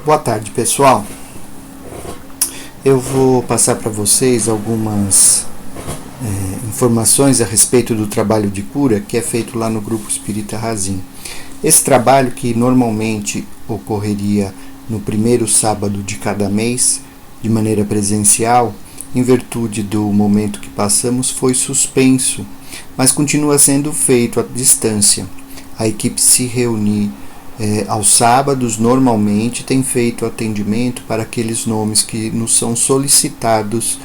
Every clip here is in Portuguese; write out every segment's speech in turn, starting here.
Boa tarde, pessoal. Eu vou passar para vocês algumas informações a respeito do trabalho de cura que é feito lá no Grupo Espírita Razim. Esse trabalho, que normalmente ocorreria no primeiro sábado de cada mês, de maneira presencial, em virtude do momento que passamos, foi suspenso, mas continua sendo feito à distância. A equipe se reúne aos sábados, normalmente tem feito atendimento para aqueles nomes que nos são solicitados.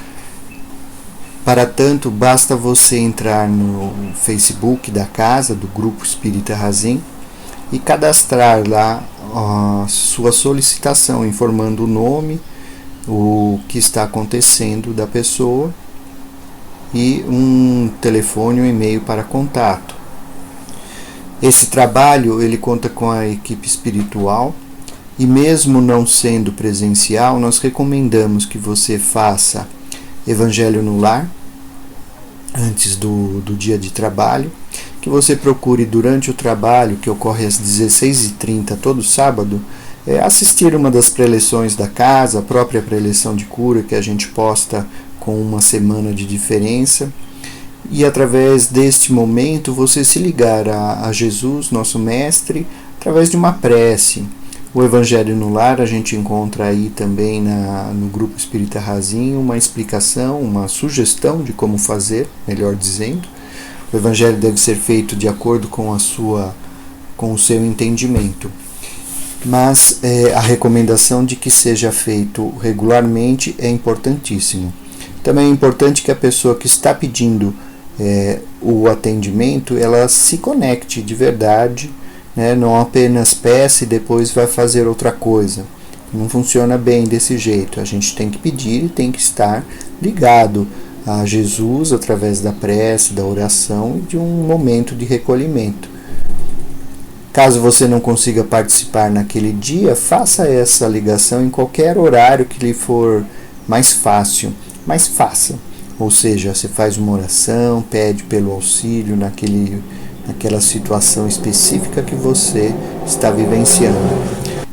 Para tanto, basta você entrar no Facebook da casa, do Grupo Espírita Razim, e cadastrar lá a sua solicitação, informando o nome, o que está acontecendo da pessoa e um telefone ou e-mail para contato. Esse trabalho ele conta com a equipe espiritual e, mesmo não sendo presencial, nós recomendamos que você faça Evangelho no Lar antes do dia de trabalho, que você procure durante o trabalho, que ocorre às 16h30 todo sábado, assistir uma das preleções da casa, a própria preleção de cura que a gente posta com uma semana de diferença. E através deste momento você se ligar a Jesus, nosso Mestre, através de uma prece. O Evangelho no Lar a gente encontra aí também no Grupo Espírita Razim uma explicação, uma sugestão de como fazer, melhor dizendo. O Evangelho deve ser feito de acordo com o seu entendimento. Mas a recomendação de que seja feito regularmente é importantíssimo. Também é importante que a pessoa que está pedindo o atendimento, ela se conecte de verdade, né? Não apenas peça e depois vai fazer outra coisa. Não funciona bem desse jeito. A gente tem que pedir e tem que estar ligado a Jesus através da prece, da oração e de um momento de recolhimento. Caso você não consiga participar naquele dia, faça essa ligação em qualquer horário que lhe for mais fácil, mas faça. Ou seja, você faz uma oração, pede pelo auxílio naquela situação específica que você está vivenciando.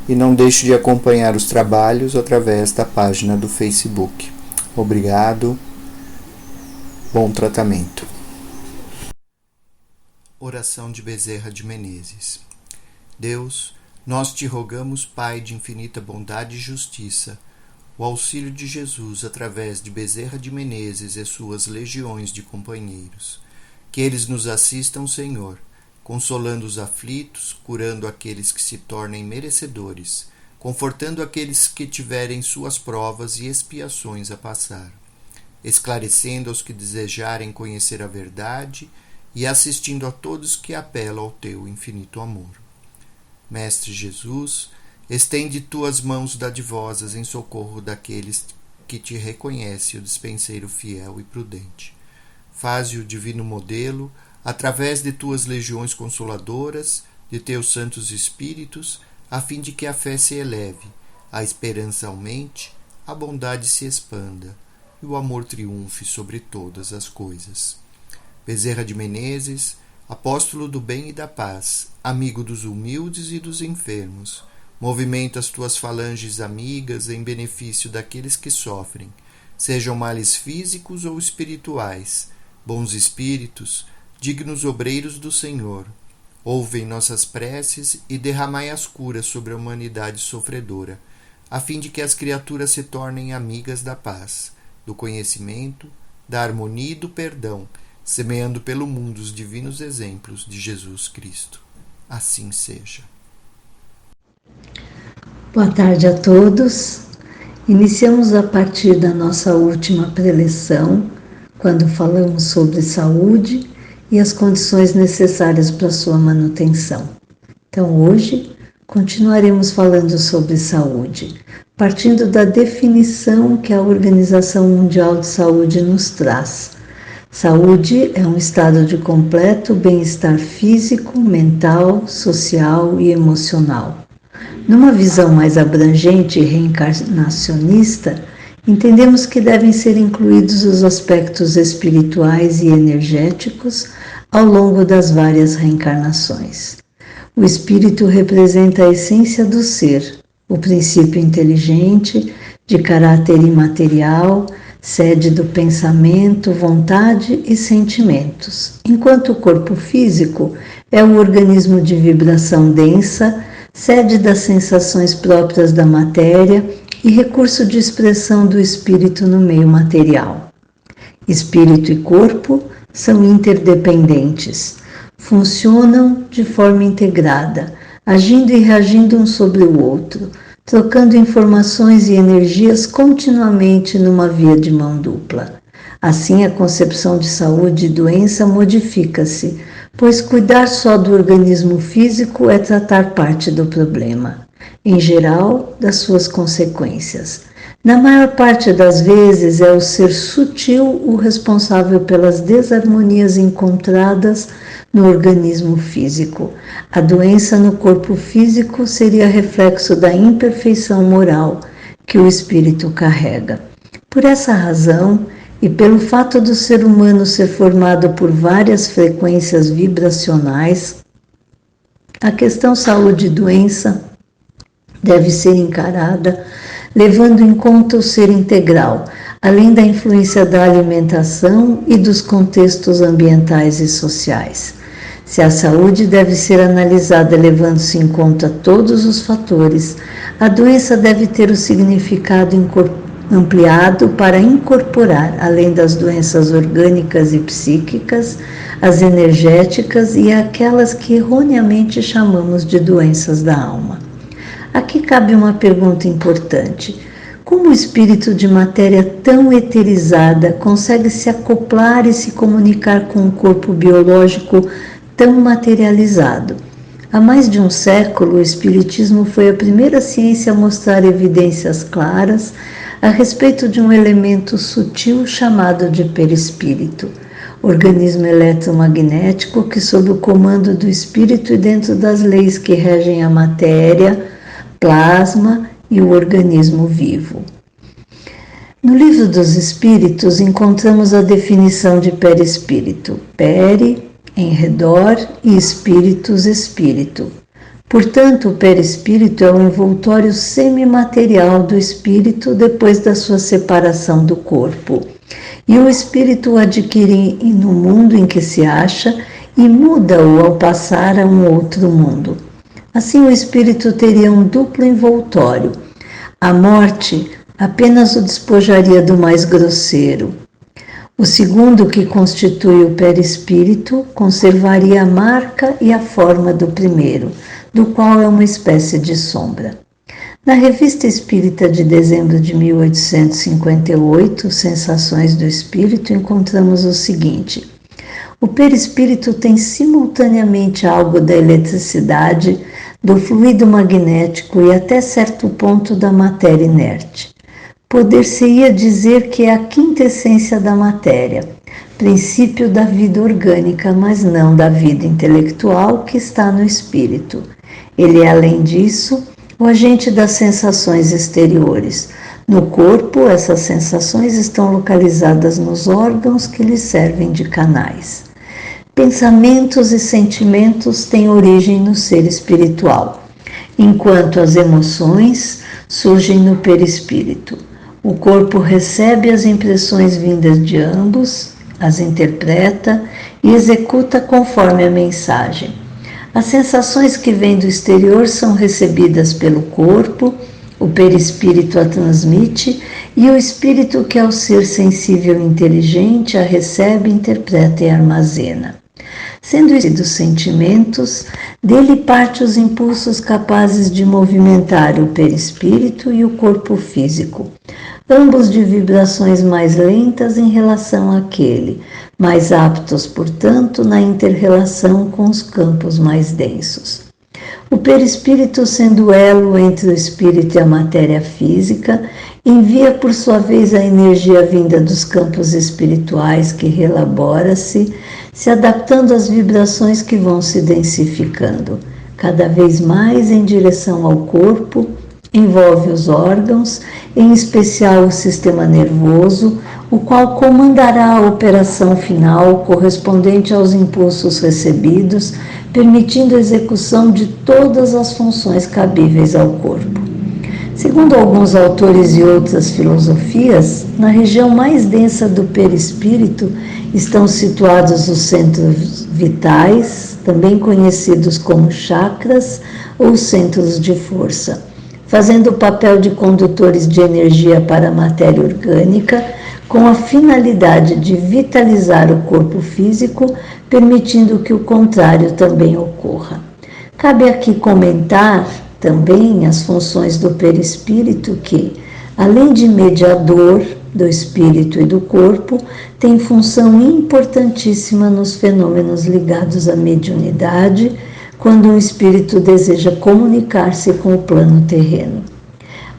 E não deixe de acompanhar os trabalhos através da página do Facebook. Obrigado. Bom tratamento. Oração de Bezerra de Menezes. Deus, nós te rogamos, Pai de infinita bondade e justiça, o auxílio de Jesus através de Bezerra de Menezes e suas legiões de companheiros. Que eles nos assistam, Senhor, consolando os aflitos, curando aqueles que se tornem merecedores, confortando aqueles que tiverem suas provas e expiações a passar, esclarecendo aos que desejarem conhecer a verdade e assistindo a todos que apelam ao teu infinito amor. Mestre Jesus, estende tuas mãos dadivosas em socorro daqueles que te reconhecem o dispenseiro fiel e prudente. Faze o divino modelo, através de tuas legiões consoladoras, de teus santos espíritos, a fim de que a fé se eleve, a esperança aumente, a bondade se expanda e o amor triunfe sobre todas as coisas. Bezerra de Menezes, apóstolo do bem e da paz, amigo dos humildes e dos enfermos, movimenta as tuas falanges amigas em benefício daqueles que sofrem, sejam males físicos ou espirituais. Bons espíritos, dignos obreiros do Senhor, ouvem nossas preces e derramai as curas sobre a humanidade sofredora, a fim de que as criaturas se tornem amigas da paz, do conhecimento, da harmonia e do perdão, semeando pelo mundo os divinos exemplos de Jesus Cristo. Assim seja. Boa tarde a todos. Iniciamos a partir da nossa última preleção, quando falamos sobre saúde e as condições necessárias para sua manutenção. Então, hoje, continuaremos falando sobre saúde, partindo da definição que a Organização Mundial de Saúde nos traz. Saúde é um estado de completo bem-estar físico, mental, social e emocional. Numa visão mais abrangente e reencarnacionista, entendemos que devem ser incluídos os aspectos espirituais e energéticos ao longo das várias reencarnações. O espírito representa a essência do ser, o princípio inteligente, de caráter imaterial, sede do pensamento, vontade e sentimentos, enquanto o corpo físico é o organismo de vibração densa, sede das sensações próprias da matéria e recurso de expressão do espírito no meio material. Espírito e corpo são interdependentes, funcionam de forma integrada, agindo e reagindo um sobre o outro, trocando informações e energias continuamente numa via de mão dupla. Assim, a concepção de saúde e doença modifica-se, pois cuidar só do organismo físico é tratar parte do problema, em geral, das suas consequências. Na maior parte das vezes, é o ser sutil o responsável pelas desarmonias encontradas no organismo físico. A doença no corpo físico seria reflexo da imperfeição moral que o espírito carrega. Por essa razão, e pelo fato do ser humano ser formado por várias frequências vibracionais, a questão saúde e doença deve ser encarada levando em conta o ser integral, além da influência da alimentação e dos contextos ambientais e sociais. Se a saúde deve ser analisada levando-se em conta todos os fatores, a doença deve ter o significado ampliado para incorporar, além das doenças orgânicas e psíquicas, as energéticas e aquelas que erroneamente chamamos de doenças da alma. Aqui cabe uma pergunta importante. Como o espírito de matéria tão eterizada consegue se acoplar e se comunicar com o corpo biológico tão materializado? Há mais de um século, o espiritismo foi a primeira ciência a mostrar evidências claras a respeito de um elemento sutil chamado de perispírito, organismo eletromagnético que, sob o comando do espírito e dentro das leis que regem a matéria, plasma e o organismo vivo. No Livro dos Espíritos encontramos a definição de perispírito: peri, em redor, e espíritus, espírito. Portanto, o perispírito é o envoltório semimaterial do espírito depois da sua separação do corpo. E o espírito o adquire no mundo em que se acha e muda-o ao passar a um outro mundo. Assim, o espírito teria um duplo envoltório. A morte apenas o despojaria do mais grosseiro. O segundo, que constitui o perispírito, conservaria a marca e a forma do primeiro, do qual é uma espécie de sombra. Na Revista Espírita de dezembro de 1858, Sensações do Espírito, encontramos o seguinte: o perispírito tem simultaneamente algo da eletricidade, do fluido magnético e até certo ponto da matéria inerte. Poder-se-ia dizer que é a quintessência da matéria, princípio da vida orgânica, mas não da vida intelectual que está no espírito. Ele é, além disso, o agente das sensações exteriores. No corpo, essas sensações estão localizadas nos órgãos que lhes servem de canais. Pensamentos e sentimentos têm origem no ser espiritual, enquanto as emoções surgem no perispírito. O corpo recebe as impressões vindas de ambos, as interpreta e executa conforme a mensagem. As sensações que vêm do exterior são recebidas pelo corpo, o perispírito a transmite e o espírito, que é o ser sensível e inteligente, a recebe, interpreta e armazena. Sendo dos sentimentos, dele parte os impulsos capazes de movimentar o perispírito e o corpo físico, ambos de vibrações mais lentas em relação àquele, mais aptos, portanto, na inter-relação com os campos mais densos. O perispírito, sendo elo entre o espírito e a matéria física, envia por sua vez a energia vinda dos campos espirituais que relabora-se, se adaptando às vibrações que vão se densificando, cada vez mais em direção ao corpo, envolve os órgãos, em especial o sistema nervoso, o qual comandará a operação final correspondente aos impulsos recebidos, permitindo a execução de todas as funções cabíveis ao corpo. Segundo alguns autores e outras filosofias, na região mais densa do perispírito estão situados os centros vitais, também conhecidos como chakras ou centros de força, fazendo o papel de condutores de energia para a matéria orgânica, com a finalidade de vitalizar o corpo físico, permitindo que o contrário também ocorra. Cabe aqui comentar também as funções do perispírito que, além de mediador do espírito e do corpo, tem função importantíssima nos fenômenos ligados à mediunidade, quando o espírito deseja comunicar-se com o plano terreno.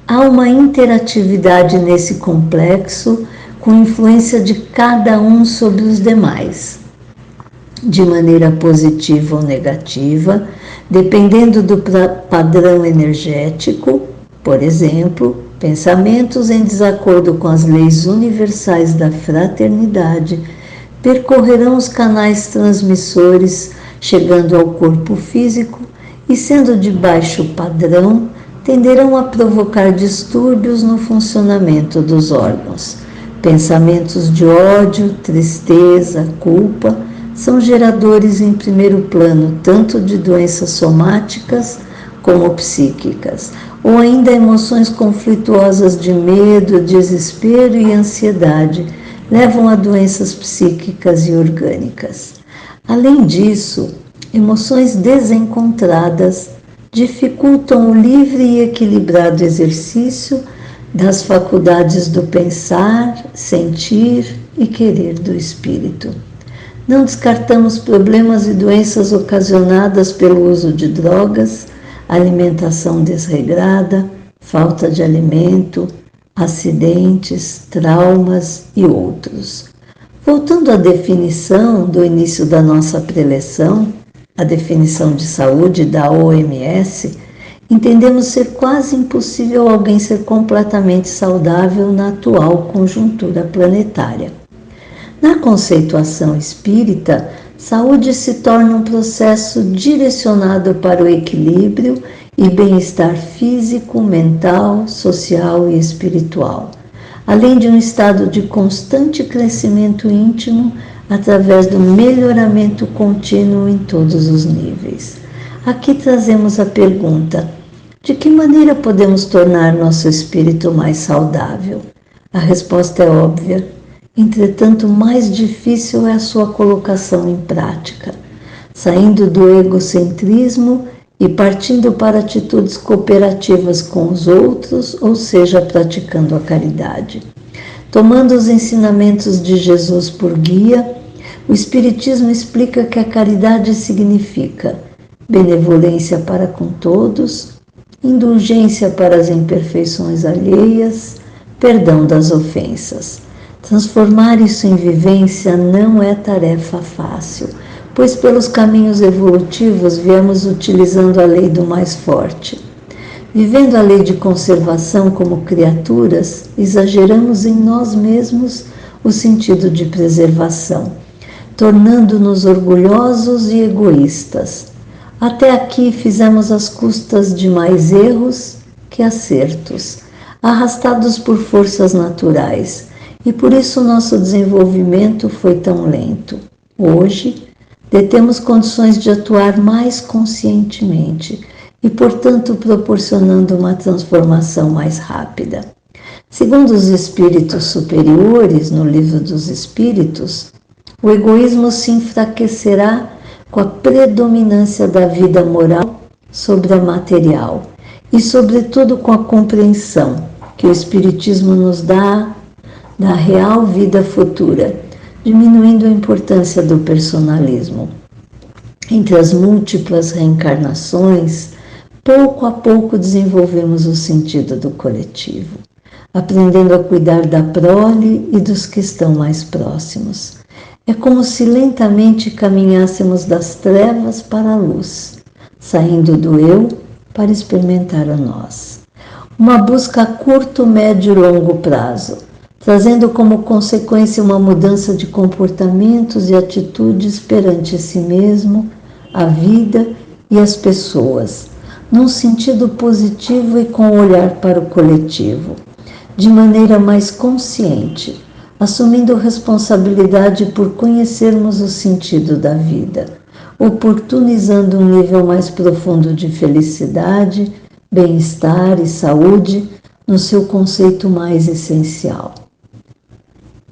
Há uma interatividade nesse complexo, com influência de cada um sobre os demais, de maneira positiva ou negativa, dependendo do padrão energético. Por exemplo, pensamentos em desacordo com as leis universais da fraternidade percorrerão os canais transmissores, chegando ao corpo físico e, sendo de baixo padrão, tenderão a provocar distúrbios no funcionamento dos órgãos. Pensamentos de ódio, tristeza, culpa são geradores em primeiro plano tanto de doenças somáticas como psíquicas, ou ainda emoções conflituosas de medo, desespero e ansiedade levam a doenças psíquicas e orgânicas. Além disso, emoções desencontradas dificultam o livre e equilibrado exercício das faculdades do pensar, sentir e querer do espírito. Não descartamos problemas e doenças ocasionadas pelo uso de drogas, alimentação desregrada, falta de alimento, acidentes, traumas e outros. Voltando à definição do início da nossa preleção, a definição de saúde da OMS, entendemos ser quase impossível alguém ser completamente saudável na atual conjuntura planetária. Na conceituação espírita, saúde se torna um processo direcionado para o equilíbrio e bem-estar físico, mental, social e espiritual, além de um estado de constante crescimento íntimo através do melhoramento contínuo em todos os níveis. Aqui trazemos a pergunta: de que maneira podemos tornar nosso espírito mais saudável? A resposta é óbvia. Entretanto, mais difícil é a sua colocação em prática, saindo do egocentrismo e partindo para atitudes cooperativas com os outros, ou seja, praticando a caridade. Tomando os ensinamentos de Jesus por guia, o Espiritismo explica que a caridade significa benevolência para com todos, indulgência para as imperfeições alheias, perdão das ofensas. Transformar isso em vivência não é tarefa fácil, pois pelos caminhos evolutivos viemos utilizando a lei do mais forte. Vivendo a lei de conservação como criaturas, exageramos em nós mesmos o sentido de preservação, tornando-nos orgulhosos e egoístas. Até aqui fizemos as custas de mais erros que acertos, arrastados por forças naturais, e por isso nosso desenvolvimento foi tão lento. Hoje, detemos condições de atuar mais conscientemente e, portanto, proporcionando uma transformação mais rápida. Segundo os espíritos superiores, no Livro dos Espíritos, o egoísmo se enfraquecerá com a predominância da vida moral sobre a material e, sobretudo, com a compreensão que o Espiritismo nos dá da real vida futura, diminuindo a importância do personalismo. Entre as múltiplas reencarnações, pouco a pouco desenvolvemos o sentido do coletivo, aprendendo a cuidar da prole e dos que estão mais próximos. É como se lentamente caminhássemos das trevas para a luz, saindo do eu para experimentar o nós. Uma busca a curto, médio e longo prazo, trazendo como consequência uma mudança de comportamentos e atitudes perante si mesmo, a vida e as pessoas, num sentido positivo e com olhar para o coletivo, de maneira mais consciente, assumindo responsabilidade por conhecermos o sentido da vida, oportunizando um nível mais profundo de felicidade, bem-estar e saúde no seu conceito mais essencial.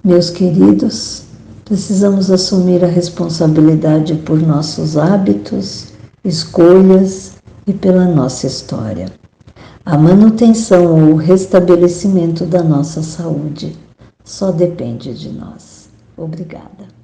Meus queridos, precisamos assumir a responsabilidade por nossos hábitos, escolhas e pela nossa história. A manutenção ou o restabelecimento da nossa saúde só depende de nós. Obrigada.